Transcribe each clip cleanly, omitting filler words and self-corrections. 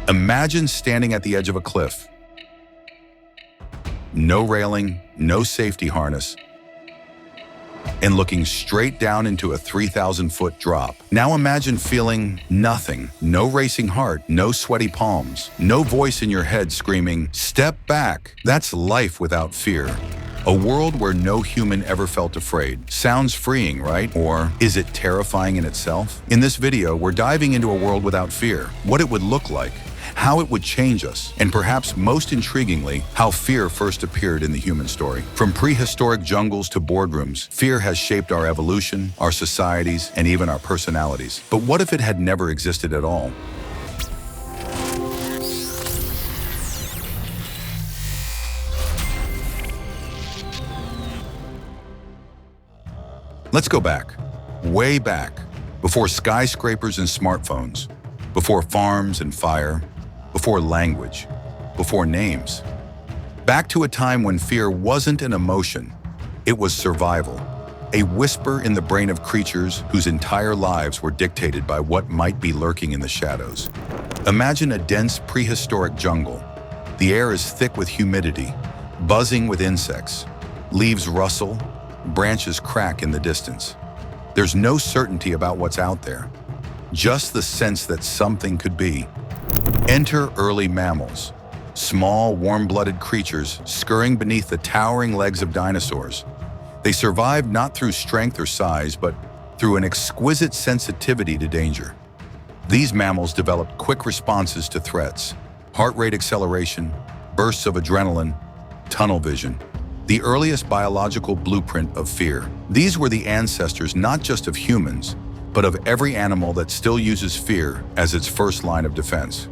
Imagine standing at the edge of a cliff. No railing, no safety harness, and looking straight down into a 3,000-foot drop. Now imagine feeling nothing, no racing heart, no sweaty palms, no voice in your head screaming, "Step back." That's life without fear. A world where no human ever felt afraid. Sounds freeing, right? Or is it terrifying in itself? In this video, we're diving into a world without fear, what it would look like, how it would change us, and perhaps most intriguingly, how fear first appeared in the human story. From prehistoric jungles to boardrooms, fear has shaped our evolution, our societies, and even our personalities. But what if it had never existed at all? Let's go back, way back, before skyscrapers and smartphones, before farms and fire, before language, before names. Back to a time when fear wasn't an emotion, it was survival, a whisper in the brain of creatures whose entire lives were dictated by what might be lurking in the shadows. Imagine a dense prehistoric jungle. The air is thick with humidity, buzzing with insects. Leaves rustle, branches crack in the distance. There's no certainty about what's out there, just the sense that something could be. Enter early mammals, small, warm-blooded creatures scurrying beneath the towering legs of dinosaurs. They survived not through strength or size, but through an exquisite sensitivity to danger. These mammals developed quick responses to threats, heart rate acceleration, bursts of adrenaline, tunnel vision, the earliest biological blueprint of fear. These were the ancestors not just of humans, but of every animal that still uses fear as its first line of defense.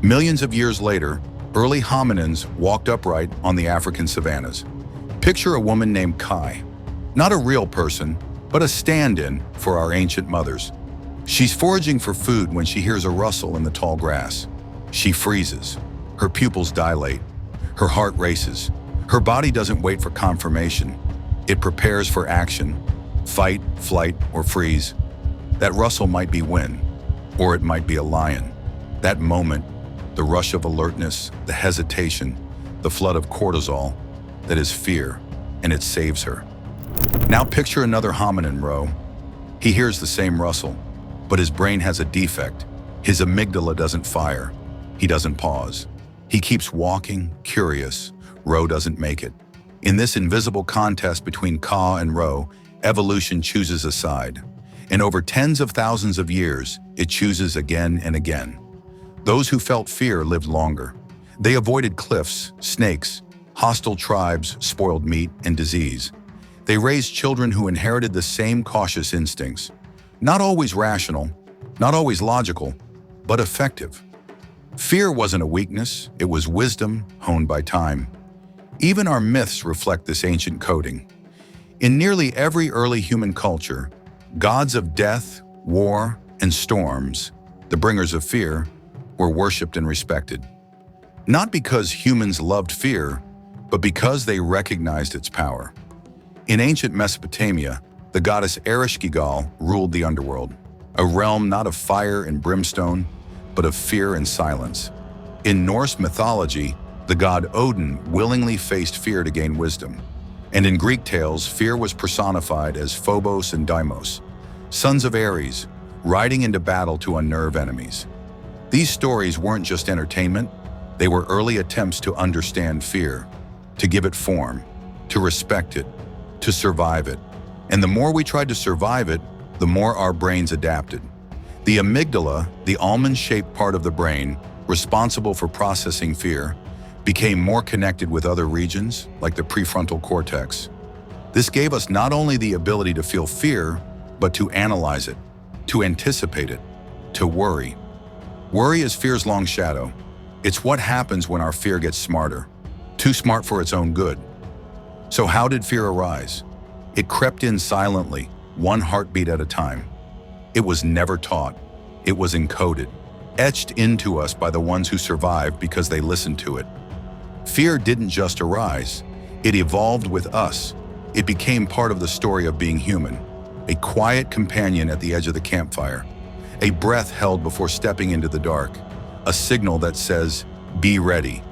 Millions of years later, early hominins walked upright on the African savannas. Picture a woman named Kai, not a real person, but a stand-in for our ancient mothers. She's foraging for food when she hears a rustle in the tall grass. She freezes, her pupils dilate, her heart races. Her body doesn't wait for confirmation. It prepares for action, fight, flight, or freeze. That rustle might be wind, or it might be a lion. That moment, the rush of alertness, the hesitation, the flood of cortisol, that is fear, and it saves her. Now picture another hominin row. He hears the same rustle, but his brain has a defect. His amygdala doesn't fire. He doesn't pause. He keeps walking, curious. Roe doesn't make it. In this invisible contest between Ka and Roe, evolution chooses a side. And over tens of thousands of years, it chooses again and again. Those who felt fear lived longer. They avoided cliffs, snakes, hostile tribes, spoiled meat, and disease. They raised children who inherited the same cautious instincts. Not always rational, not always logical, but effective. Fear wasn't a weakness, it was wisdom honed by time. Even our myths reflect this ancient coding. In nearly every early human culture, gods of death, war, and storms, the bringers of fear, were worshipped and respected. Not because humans loved fear, but because they recognized its power. In ancient Mesopotamia, the goddess Ereshkigal ruled the underworld, a realm not of fire and brimstone, but of fear and silence. In Norse mythology, the god Odin willingly faced fear to gain wisdom. And in Greek tales, fear was personified as Phobos and Deimos, sons of Ares, riding into battle to unnerve enemies. These stories weren't just entertainment, they were early attempts to understand fear, to give it form, to respect it, to survive it. And the more we tried to survive it, the more our brains adapted. The amygdala, the almond-shaped part of the brain, responsible for processing fear, became more connected with other regions, like the prefrontal cortex. This gave us not only the ability to feel fear, but to analyze it, to anticipate it, to worry. Worry is fear's long shadow. It's what happens when our fear gets smarter, too smart for its own good. So how did fear arise? It crept in silently, one heartbeat at a time. It was never taught. It was encoded, etched into us by the ones who survived because they listened to it. Fear didn't just arise, it evolved with us. It became part of the story of being human, a quiet companion at the edge of the campfire, a breath held before stepping into the dark, a signal that says, be ready.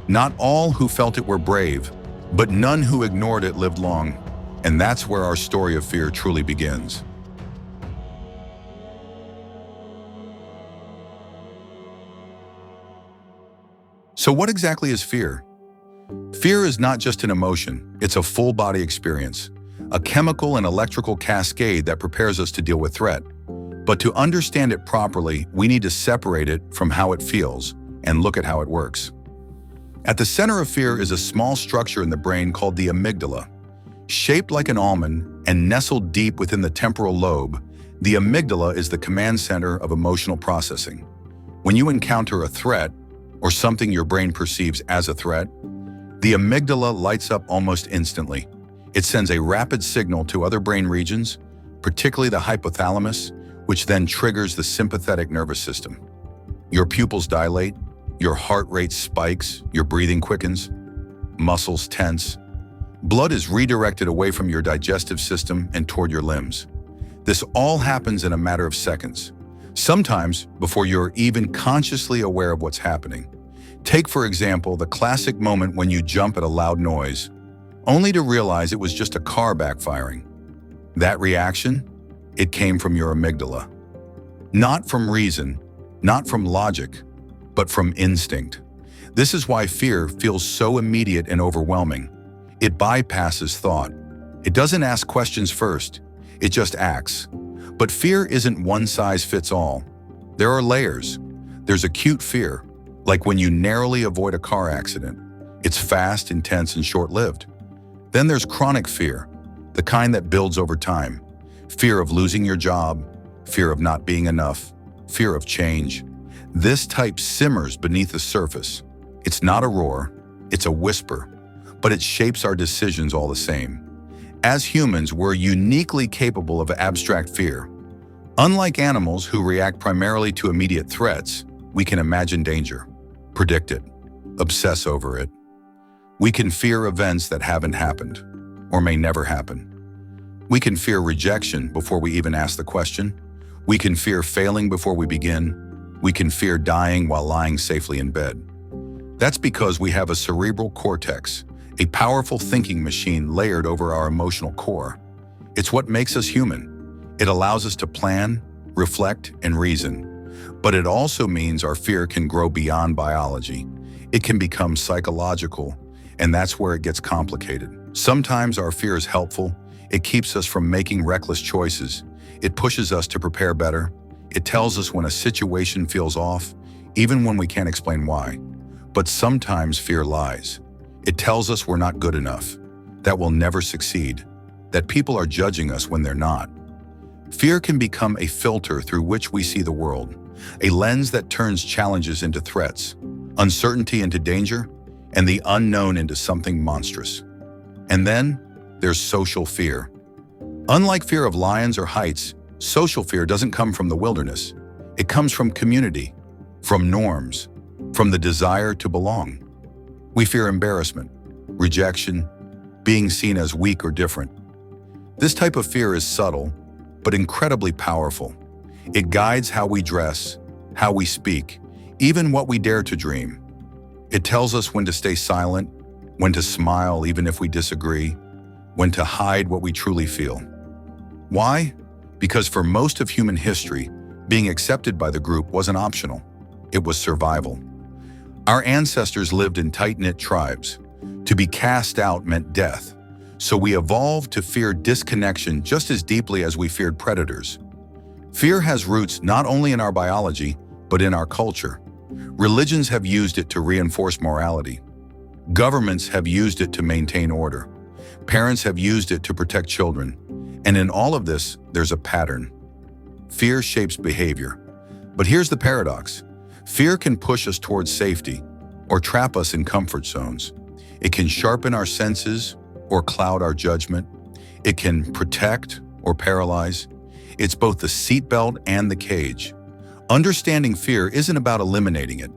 Not all who felt it were brave, but none who ignored it lived long. And that's where our story of fear truly begins. So what exactly is fear? Fear is not just an emotion, it's a full-body experience, a chemical and electrical cascade that prepares us to deal with threat. But to understand it properly, we need to separate it from how it feels and look at how it works. At the center of fear is a small structure in the brain called the amygdala. Shaped like an almond and nestled deep within the temporal lobe, the amygdala is the command center of emotional processing. When you encounter a threat, or something your brain perceives as a threat, the amygdala lights up almost instantly. It sends a rapid signal to other brain regions, particularly the hypothalamus, which then triggers the sympathetic nervous system. Your pupils dilate, your heart rate spikes, your breathing quickens, muscles tense. Blood is redirected away from your digestive system and toward your limbs. This all happens in a matter of seconds, sometimes before you're even consciously aware of what's happening. Take, for example, the classic moment when you jump at a loud noise, only to realize it was just a car backfiring. That reaction? It came from your amygdala. Not from reason, not from logic, but from instinct. This is why fear feels so immediate and overwhelming. It bypasses thought. It doesn't ask questions first, it just acts. But fear isn't one size fits all. There are layers. There's acute fear, like when you narrowly avoid a car accident. It's fast, intense, and short-lived. Then there's chronic fear, the kind that builds over time. Fear of losing your job, fear of not being enough, fear of change. This type simmers beneath the surface. It's not a roar, it's a whisper, but it shapes our decisions all the same. As humans, we're uniquely capable of abstract fear. Unlike animals who react primarily to immediate threats, we can imagine danger, predict it, obsess over it. We can fear events that haven't happened, or may never happen. We can fear rejection before we even ask the question. We can fear failing before we begin. We can fear dying while lying safely in bed. That's because we have a cerebral cortex, a powerful thinking machine layered over our emotional core. It's what makes us human. It allows us to plan, reflect, and reason. But it also means our fear can grow beyond biology. It can become psychological, and that's where it gets complicated. Sometimes our fear is helpful. It keeps us from making reckless choices. It pushes us to prepare better. It tells us when a situation feels off, even when we can't explain why. But sometimes fear lies. It tells us we're not good enough, that we'll never succeed, that people are judging us when they're not. Fear can become a filter through which we see the world, a lens that turns challenges into threats, uncertainty into danger, and the unknown into something monstrous. And then there's social fear. Unlike fear of lions or heights, social fear doesn't come from the wilderness. It comes from community, from norms, from the desire to belong. We fear embarrassment, rejection, being seen as weak or different. This type of fear is subtle, but incredibly powerful. It guides how we dress, how we speak, even what we dare to dream. It tells us when to stay silent, when to smile even if we disagree, when to hide what we truly feel. Why? Because for most of human history, being accepted by the group wasn't optional. It was survival. Our ancestors lived in tight-knit tribes. To be cast out meant death, so we evolved to fear disconnection just as deeply as we feared predators. Fear has roots not only in our biology, but in our culture. Religions have used it to reinforce morality. Governments have used it to maintain order. Parents have used it to protect children. And in all of this, there's a pattern. Fear shapes behavior. But here's the paradox. Fear can push us towards safety or trap us in comfort zones. It can sharpen our senses or cloud our judgment. It can protect or paralyze. It's both the seatbelt and the cage. Understanding fear isn't about eliminating it.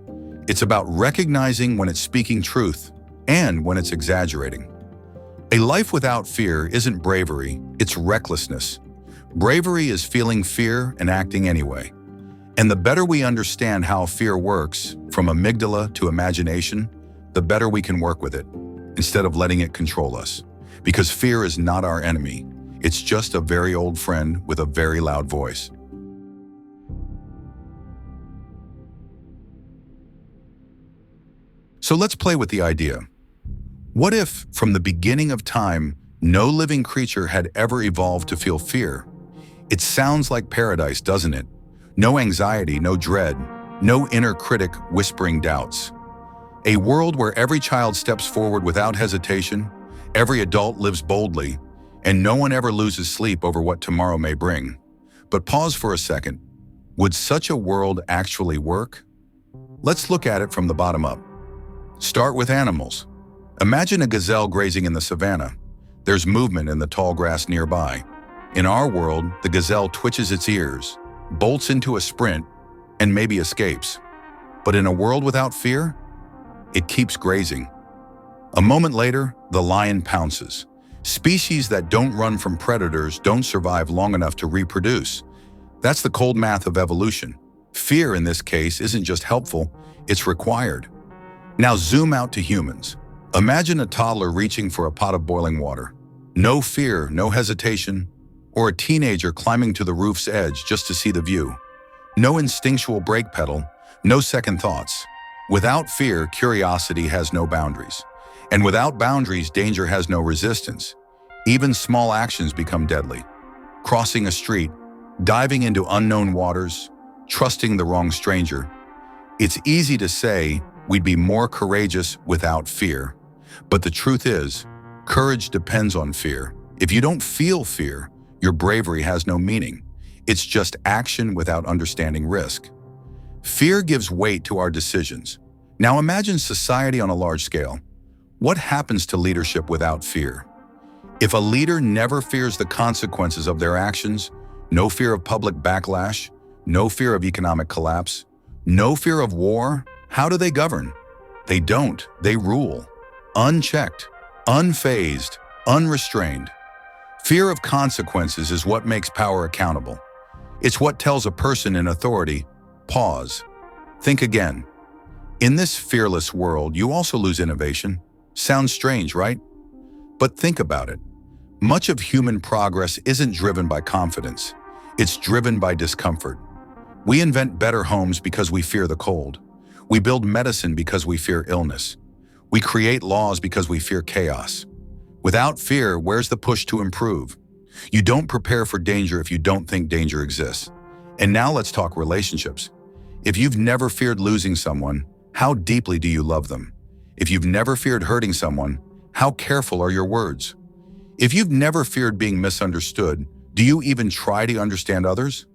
It's about recognizing when it's speaking truth and when it's exaggerating. A life without fear isn't bravery, it's recklessness. Bravery is feeling fear and acting anyway. And the better we understand how fear works, from amygdala to imagination, the better we can work with it, instead of letting it control us. Because fear is not our enemy. It's just a very old friend with a very loud voice. So let's play with the idea. What if, from the beginning of time, no living creature had ever evolved to feel fear? It sounds like paradise, doesn't it? No anxiety, no dread, no inner critic whispering doubts. A world where every child steps forward without hesitation, every adult lives boldly, and no one ever loses sleep over what tomorrow may bring. But pause for a second. Would such a world actually work? Let's look at it from the bottom up. Start with animals. Imagine a gazelle grazing in the savannah. There's movement in the tall grass nearby. In our world, the gazelle twitches its ears, bolts into a sprint, and maybe escapes. But in a world without fear, it keeps grazing. A moment later, the lion pounces. Species that don't run from predators don't survive long enough to reproduce. That's the cold math of evolution. Fear, in this case, isn't just helpful, it's required. Now zoom out to humans. Imagine a toddler reaching for a pot of boiling water. No fear, no hesitation, or a teenager climbing to the roof's edge just to see the view. No instinctual brake pedal, no second thoughts. Without fear, curiosity has no boundaries. And without boundaries, danger has no resistance. Even small actions become deadly. Crossing a street, diving into unknown waters, trusting the wrong stranger. It's easy to say we'd be more courageous without fear. But the truth is, courage depends on fear. If you don't feel fear, your bravery has no meaning. It's just action without understanding risk. Fear gives weight to our decisions. Now imagine society on a large scale. What happens to leadership without fear? If a leader never fears the consequences of their actions, no fear of public backlash, no fear of economic collapse, no fear of war, how do they govern? They don't. They rule. Unchecked, unfazed, unrestrained. Fear of consequences is what makes power accountable. It's what tells a person in authority, pause. Think again. In this fearless world, you also lose innovation. Sounds strange, right? But think about it. Much of human progress isn't driven by confidence. It's driven by discomfort. We invent better homes because we fear the cold. We build medicine because we fear illness. We create laws because we fear chaos. Without fear, where's the push to improve? You don't prepare for danger if you don't think danger exists. And now let's talk relationships. If you've never feared losing someone, how deeply do you love them? If you've never feared hurting someone, how careful are your words? If you've never feared being misunderstood, do you even try to understand others?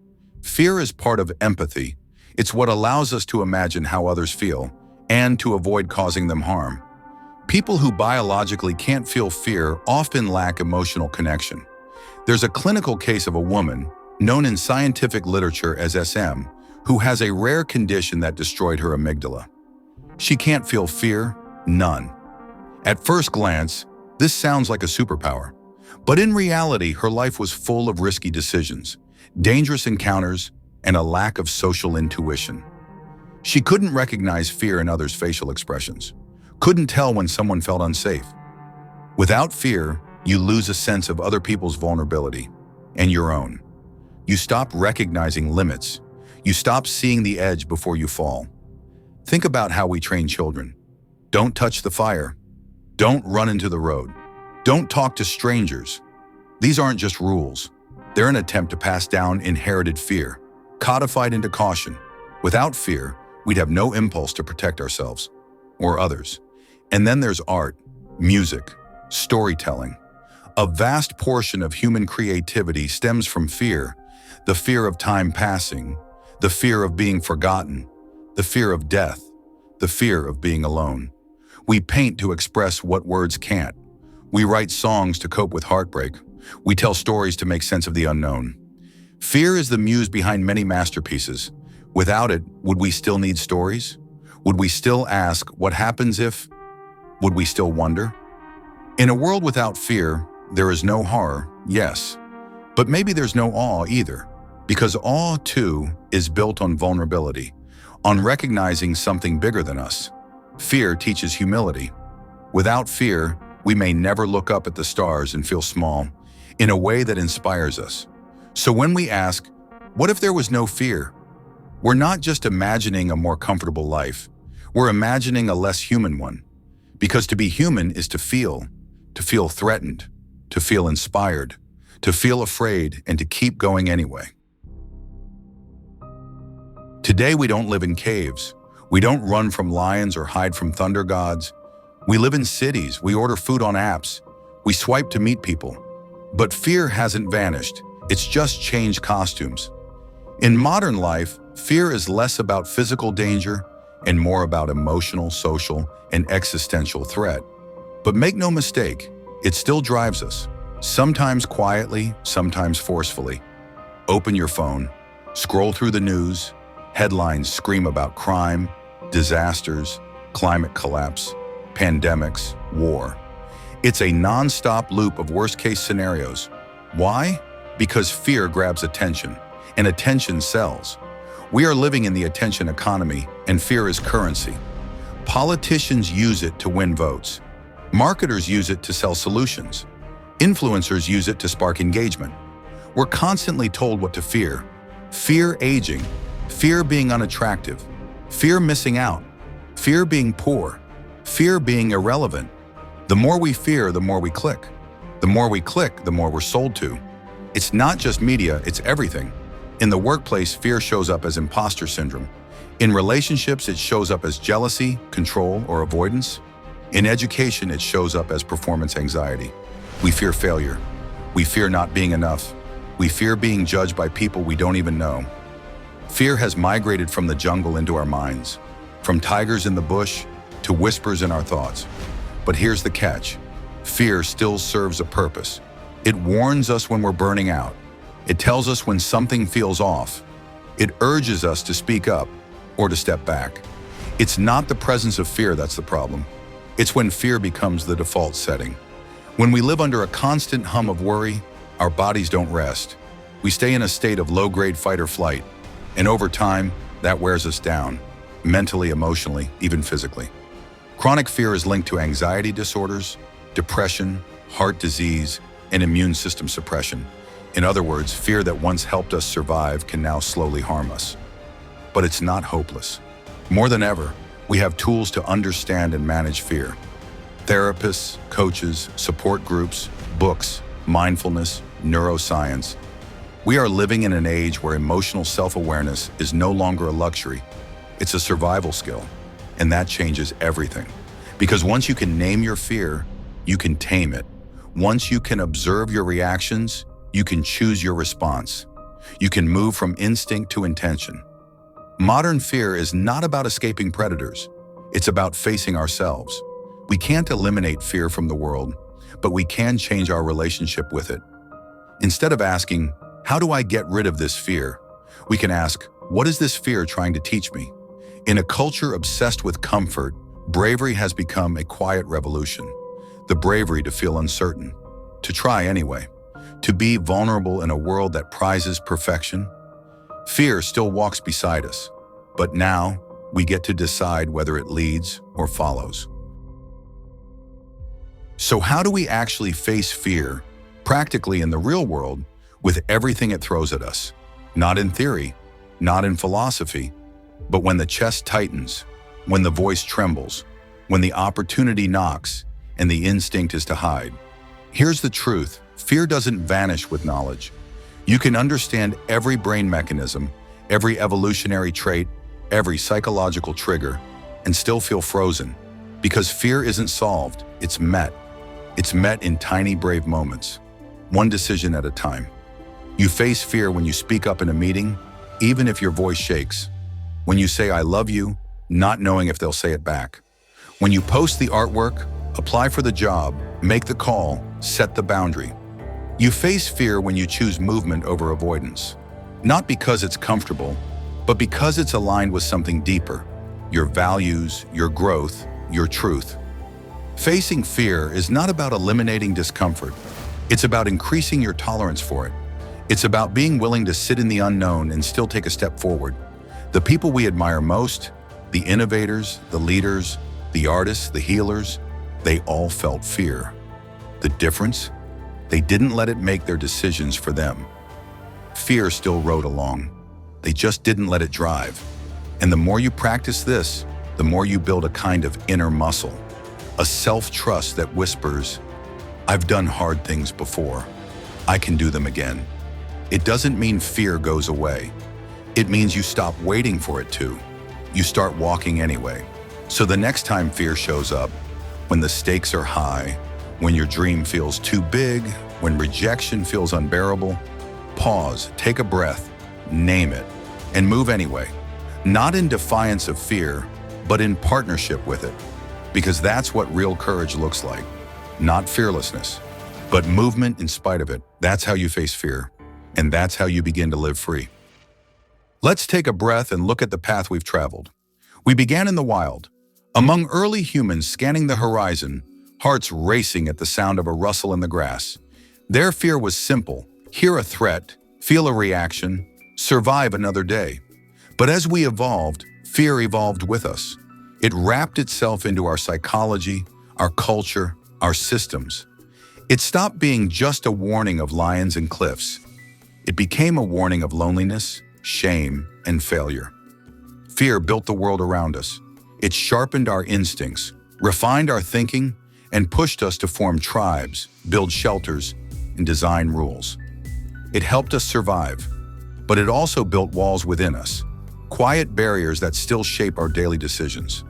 Fear is part of empathy. It's what allows us to imagine how others feel and to avoid causing them harm. People who biologically can't feel fear often lack emotional connection. There's a clinical case of a woman, known in scientific literature as SM, who has a rare condition that destroyed her amygdala. She can't feel fear, none. At first glance, this sounds like a superpower. But in reality, her life was full of risky decisions, dangerous encounters, and a lack of social intuition. She couldn't recognize fear in others' facial expressions, couldn't tell when someone felt unsafe. Without fear, you lose a sense of other people's vulnerability and your own. You stop recognizing limits. You stop seeing the edge before you fall. Think about how we train children. Don't touch the fire. Don't run into the road. Don't talk to strangers. These aren't just rules. They're an attempt to pass down inherited fear, codified into caution. Without fear, we'd have no impulse to protect ourselves or others. And then there's art, music, storytelling. A vast portion of human creativity stems from fear, the fear of time passing, the fear of being forgotten, the fear of death, the fear of being alone. We paint to express what words can't. We write songs to cope with heartbreak. We tell stories to make sense of the unknown. Fear is the muse behind many masterpieces. Without it, would we still need stories? Would we still ask, what happens if? Would we still wonder? In a world without fear, there is no horror, yes. But maybe there's no awe either. Because awe, too, is built on vulnerability, on recognizing something bigger than us. Fear teaches humility. Without fear, we may never look up at the stars and feel small in a way that inspires us. So when we ask, what if there was no fear? We're not just imagining a more comfortable life. We're imagining a less human one. Because to be human is to feel threatened, to feel inspired, to feel afraid, and to keep going anyway. Today, we don't live in caves. We don't run from lions or hide from thunder gods. We live in cities. We order food on apps. We swipe to meet people. But fear hasn't vanished. It's just changed costumes. In modern life, fear is less about physical danger and more about emotional, social, and existential threat. But make no mistake, it still drives us, sometimes quietly, sometimes forcefully. Open your phone, scroll through the news, headlines scream about crime, disasters, climate collapse, pandemics, war. It's a non-stop loop of worst-case scenarios. Why? Because fear grabs attention, and attention sells. We are living in the attention economy, and fear is currency. Politicians use it to win votes. Marketers use it to sell solutions. Influencers use it to spark engagement. We're constantly told what to fear. Fear aging, fear being unattractive, fear missing out, fear being poor, fear being irrelevant. The more we fear, the more we click. The more we click, the more we're sold to. It's not just media, it's everything. In the workplace, fear shows up as imposter syndrome. In relationships, it shows up as jealousy, control, or avoidance. In education, it shows up as performance anxiety. We fear failure. We fear not being enough. We fear being judged by people we don't even know. Fear has migrated from the jungle into our minds, from tigers in the bush to whispers in our thoughts. But here's the catch. Fear still serves a purpose. It warns us when we're burning out. It tells us when something feels off. It urges us to speak up or to step back. It's not the presence of fear that's the problem. It's when fear becomes the default setting. When we live under a constant hum of worry, our bodies don't rest. We stay in a state of low-grade fight or flight, and over time, that wears us down, mentally, emotionally, even physically. Chronic fear is linked to anxiety disorders, depression, heart disease, and immune system suppression. In other words, fear that once helped us survive can now slowly harm us. But it's not hopeless. More than ever, we have tools to understand and manage fear. Therapists, coaches, support groups, books, mindfulness, neuroscience. We are living in an age where emotional self-awareness is no longer a luxury. It's a survival skill, and that changes everything. Because once you can name your fear, you can tame it. Once you can observe your reactions, you can choose your response. You can move from instinct to intention. Modern fear is not about escaping predators. It's about facing ourselves. We can't eliminate fear from the world, but we can change our relationship with it. Instead of asking, how do I get rid of this fear? We can ask, what is this fear trying to teach me? In a culture obsessed with comfort, bravery has become a quiet revolution. The bravery to feel uncertain, to try anyway, to be vulnerable in a world that prizes perfection. Fear still walks beside us, but now we get to decide whether it leads or follows. So how do we actually face fear, practically in the real world, with everything it throws at us? Not in theory, not in philosophy, but when the chest tightens, when the voice trembles, when the opportunity knocks, and the instinct is to hide. Here's the truth. Fear doesn't vanish with knowledge. You can understand every brain mechanism, every evolutionary trait, every psychological trigger, and still feel frozen. Because fear isn't solved, it's met. It's met in tiny, brave moments, one decision at a time. You face fear when you speak up in a meeting, even if your voice shakes. When you say, I love you, not knowing if they'll say it back. When you post the artwork, apply for the job, make the call, set the boundary. You face fear when you choose movement over avoidance. Not because it's comfortable, but because it's aligned with something deeper, your values, your growth, your truth. Facing fear is not about eliminating discomfort. It's about increasing your tolerance for it. It's about being willing to sit in the unknown and still take a step forward. The people we admire most, the innovators, the leaders, the artists, the healers, they all felt fear. The difference? They didn't let it make their decisions for them. Fear still rode along. They just didn't let it drive. And the more you practice this, the more you build a kind of inner muscle, a self-trust that whispers, "I've done hard things before. I can do them again." It doesn't mean fear goes away. It means you stop waiting for it to. You start walking anyway. So the next time fear shows up, when the stakes are high, when your dream feels too big, when rejection feels unbearable, pause, take a breath, name it, and move anyway. Not in defiance of fear, but in partnership with it. Because that's what real courage looks like. Not fearlessness, but movement in spite of it. That's how you face fear. And that's how you begin to live free. Let's take a breath and look at the path we've traveled. We began in the wild, among early humans scanning the horizon, hearts racing at the sound of a rustle in the grass. Their fear was simple: hear a threat, feel a reaction, survive another day. But as we evolved, fear evolved with us. It wrapped itself into our psychology, our culture, our systems. It stopped being just a warning of lions and cliffs. It became a warning of loneliness, shame, and failure. Fear built the world around us. It sharpened our instincts, refined our thinking, and pushed us to form tribes, build shelters, and design rules. It helped us survive, but it also built walls within us, quiet barriers that still shape our daily decisions.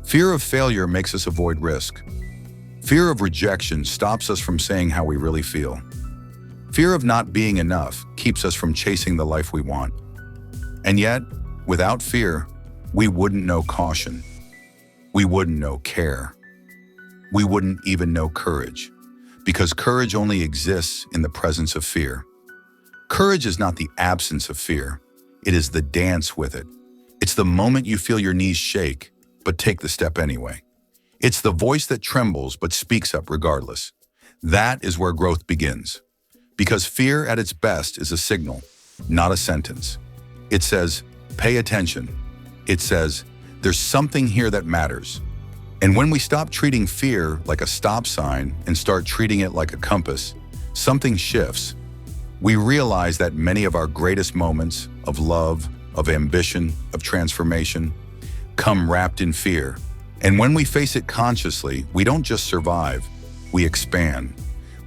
Fear of failure makes us avoid risk. Fear of rejection stops us from saying how we really feel. Fear of not being enough keeps us from chasing the life we want. And yet, without fear, we wouldn't know caution. We wouldn't know care. We wouldn't even know courage, because courage only exists in the presence of fear. Courage is not the absence of fear. It is the dance with it. It's the moment you feel your knees shake, but take the step anyway. It's the voice that trembles but speaks up regardless. That is where growth begins. Because fear at its best is a signal, not a sentence. It says, pay attention. It says, there's something here that matters. And when we stop treating fear like a stop sign and start treating it like a compass, something shifts. We realize that many of our greatest moments of love, of ambition, of transformation come wrapped in fear. And when we face it consciously, we don't just survive, we expand.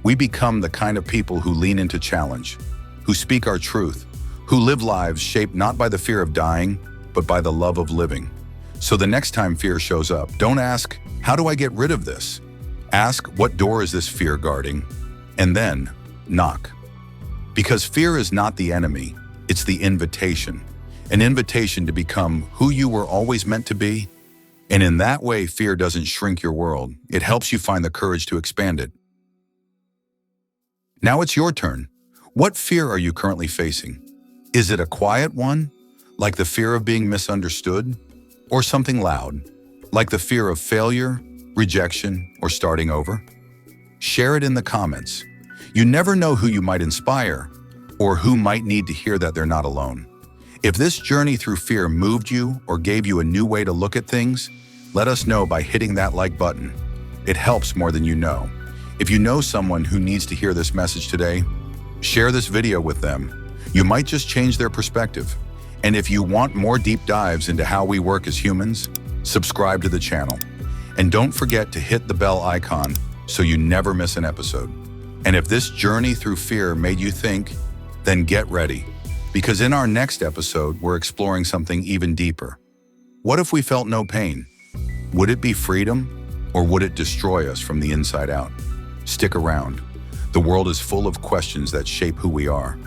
We become the kind of people who lean into challenge, who speak our truth, who live lives shaped not by the fear of dying, but by the love of living. So the next time fear shows up, don't ask, how do I get rid of this? Ask, what door is this fear guarding? And then, knock. Because fear is not the enemy, it's the invitation. An invitation to become who you were always meant to be. And in that way, fear doesn't shrink your world. It helps you find the courage to expand it. Now it's your turn. What fear are you currently facing? Is it a quiet one, like the fear of being misunderstood? Or something loud, like the fear of failure, rejection, or starting over? Share it in the comments. You never know who you might inspire, or who might need to hear that they're not alone. If this journey through fear moved you or gave you a new way to look at things, let us know by hitting that like button. It helps more than you know. If you know someone who needs to hear this message today, share this video with them. You might just change their perspective. And if you want more deep dives into how we work as humans, subscribe to the channel. And don't forget to hit the bell icon so you never miss an episode. And if this journey through fear made you think, then get ready. Because in our next episode, we're exploring something even deeper. What if we felt no pain? Would it be freedom, or would it destroy us from the inside out? Stick around. The world is full of questions that shape who we are.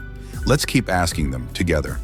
Let's keep asking them together.